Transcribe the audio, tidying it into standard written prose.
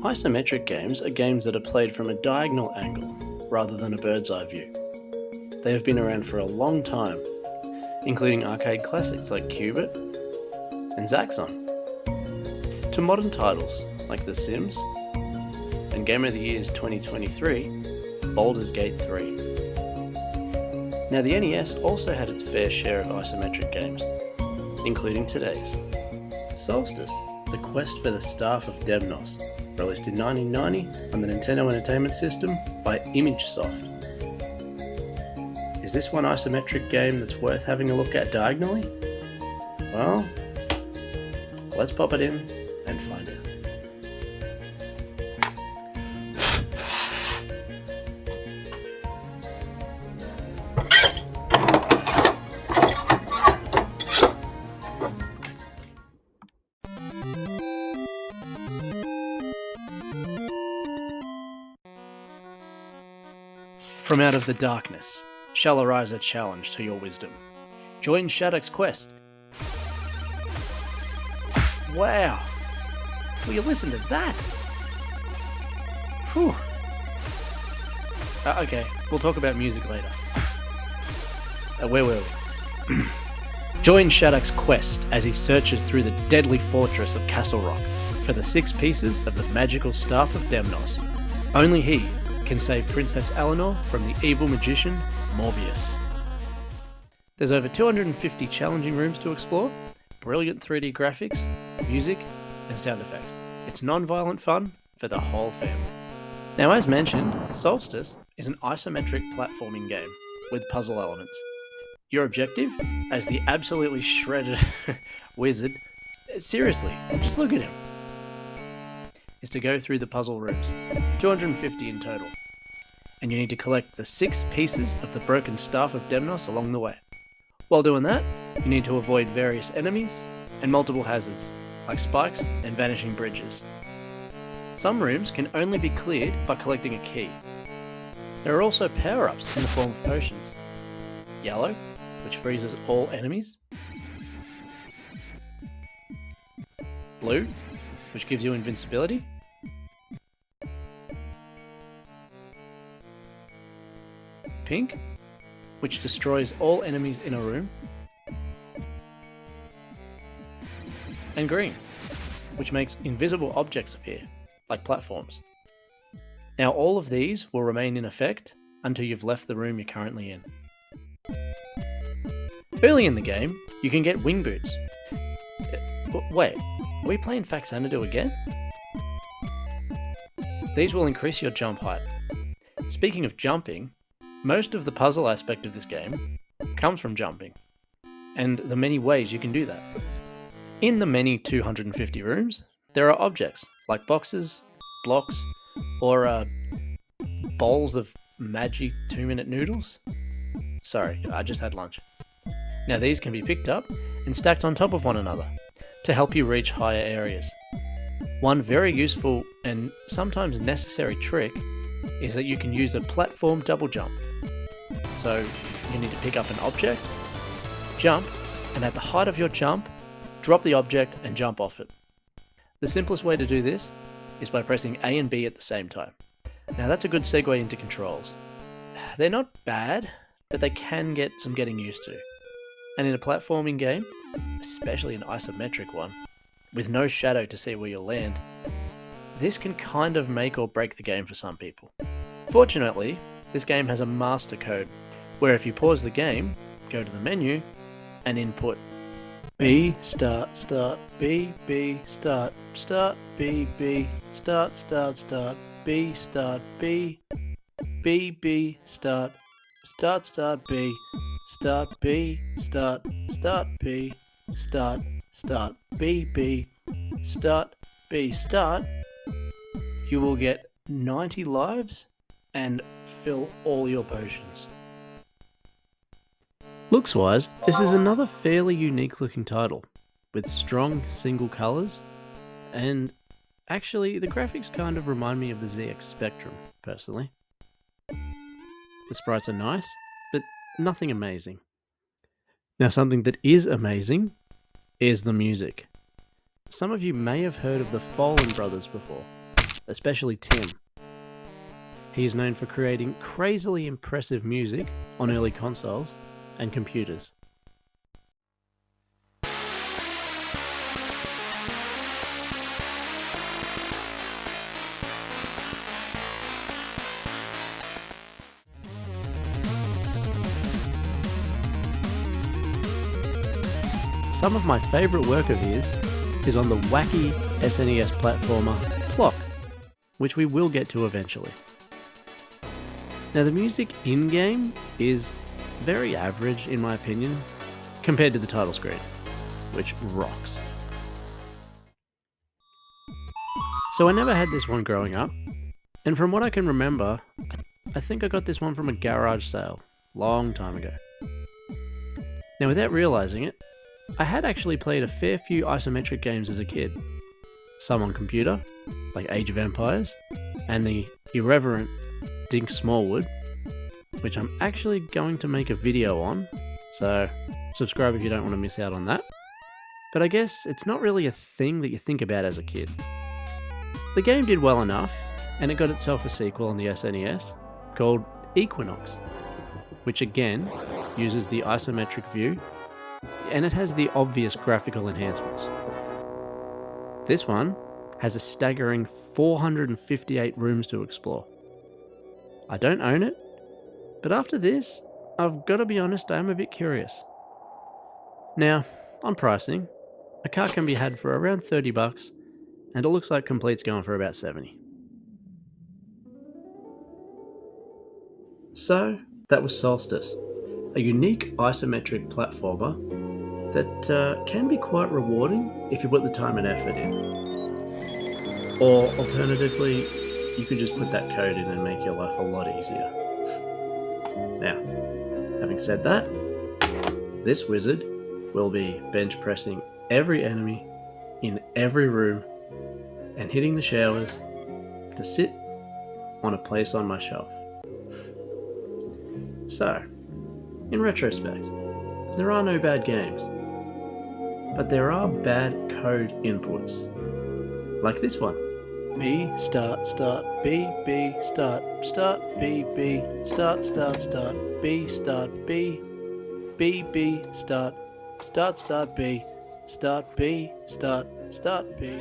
Isometric games are games that are played from a diagonal angle rather than a bird's eye view. They have been around for a long time, including arcade classics like Qubit and Zaxxon, to modern titles like The Sims and Game of the Year's 2023, Baldur's Gate 3. Now the NES also had its fair share of isometric games, including today's Solstice, the quest for the Staff of Demnos, released in 1990 on the Nintendo Entertainment System by ImageSoft. Is this one isometric game that's worth having a look at diagonally? Well, let's pop it in and find out. From out of the darkness shall arise a challenge to your wisdom. Join Shattuck's quest. Wow! Will you listen to that? Whew. Okay, we'll talk about music later. Where were we? Join Shattuck's quest as he searches through the deadly fortress of Castle Rock for the 6 pieces of the magical Staff of Demnos. Only he can save Princess Eleanor from the evil magician, Morbius. There's over 250 challenging rooms to explore, brilliant 3D graphics, music, and sound effects. It's non-violent fun for the whole family. Now, as mentioned, Solstice is an isometric platforming game with puzzle elements. Your objective, as the absolutely shredded wizard, seriously, just look at him, is to go through the puzzle rooms, 250 in total, and you need to collect the 6 pieces of the broken Staff of Demnos along the way. While doing that, you need to avoid various enemies and multiple hazards, like spikes and vanishing bridges. Some rooms can only be cleared by collecting a key. There are also power-ups in the form of potions. Yellow, which freezes all enemies. Blue, which gives you invincibility. Pink, which destroys all enemies in a room. And green, which makes invisible objects appear, like platforms. Now all of these will remain in effect until you've left the room you're currently in. Early in the game, you can get wing boots. Wait, are we playing Faxanadu again? These will increase your jump height. Speaking of jumping, most of the puzzle aspect of this game comes from jumping, and the many ways you can do that. In the many 250 rooms, there are objects like boxes, blocks, or bowls of Magick 2-minute noodles. Sorry, I just had lunch. Now these can be picked up and stacked on top of one another to help you reach higher areas. One very useful and sometimes necessary trick is that you can use a platform double jump. So you need to pick up an object, jump, and at the height of your jump, drop the object and jump off it. The simplest way to do this is by pressing A and B at the same time. Now that's a good segue into controls. They're not bad, but they can get some getting used to. And in a platforming game, especially an isometric one, with no shadow to see where you'll land, this can kind of make or break the game for some people. Fortunately, this game has a master code, where if you pause the game, go to the menu, and input B, start, B, start, B, start, B, start, B, B, start, B, start, B, start, B, start, B, start, B, start, you will get 90 lives and fill all your potions. Looks-wise, this is another fairly unique looking title, with strong single colours, and actually the graphics kind of remind me of the ZX Spectrum, personally. The sprites are nice, but nothing amazing. Now, something that is amazing is the music. Some of you may have heard of the Fallen Brothers before, especially Tim. He is known for creating crazily impressive music on early consoles and computers. Some of my favourite work of his is on the wacky SNES platformer Plock, which we will get to eventually. Now, the music in-game is very average in my opinion compared to the title screen, which rocks. So I never had this one growing up, and from what I can remember, I think I got this one from a garage sale long time ago. Now, without realising it, I had actually played a fair few isometric games as a kid. Some on computer, like Age of Empires, and the irreverent Dink Smallwood, which I'm actually going to make a video on, so subscribe if you don't want to miss out on that. But I guess it's not really a thing that you think about as a kid. The game did well enough, and it got itself a sequel on the SNES called Equinox, which again uses the isometric view, and it has the obvious graphical enhancements. This one has a staggering 458 rooms to explore. I don't own it, but after this, I've got to be honest, I am a bit curious. Now, on pricing, a cart can be had for around $30, and it looks like Complete's going for about $70. So, that was Solstice, a unique isometric platformer that can be quite rewarding if you put the time and effort in. Or alternatively, you could just put that code in and make your life a lot easier. Now, having said that, this wizard will be bench pressing every enemy in every room and hitting the showers to sit on a place on my shelf. So, in retrospect, there are no bad games, but there are bad code inputs, like this one. B start start B B start start B B start start start B start B B B start start start B start B start start B.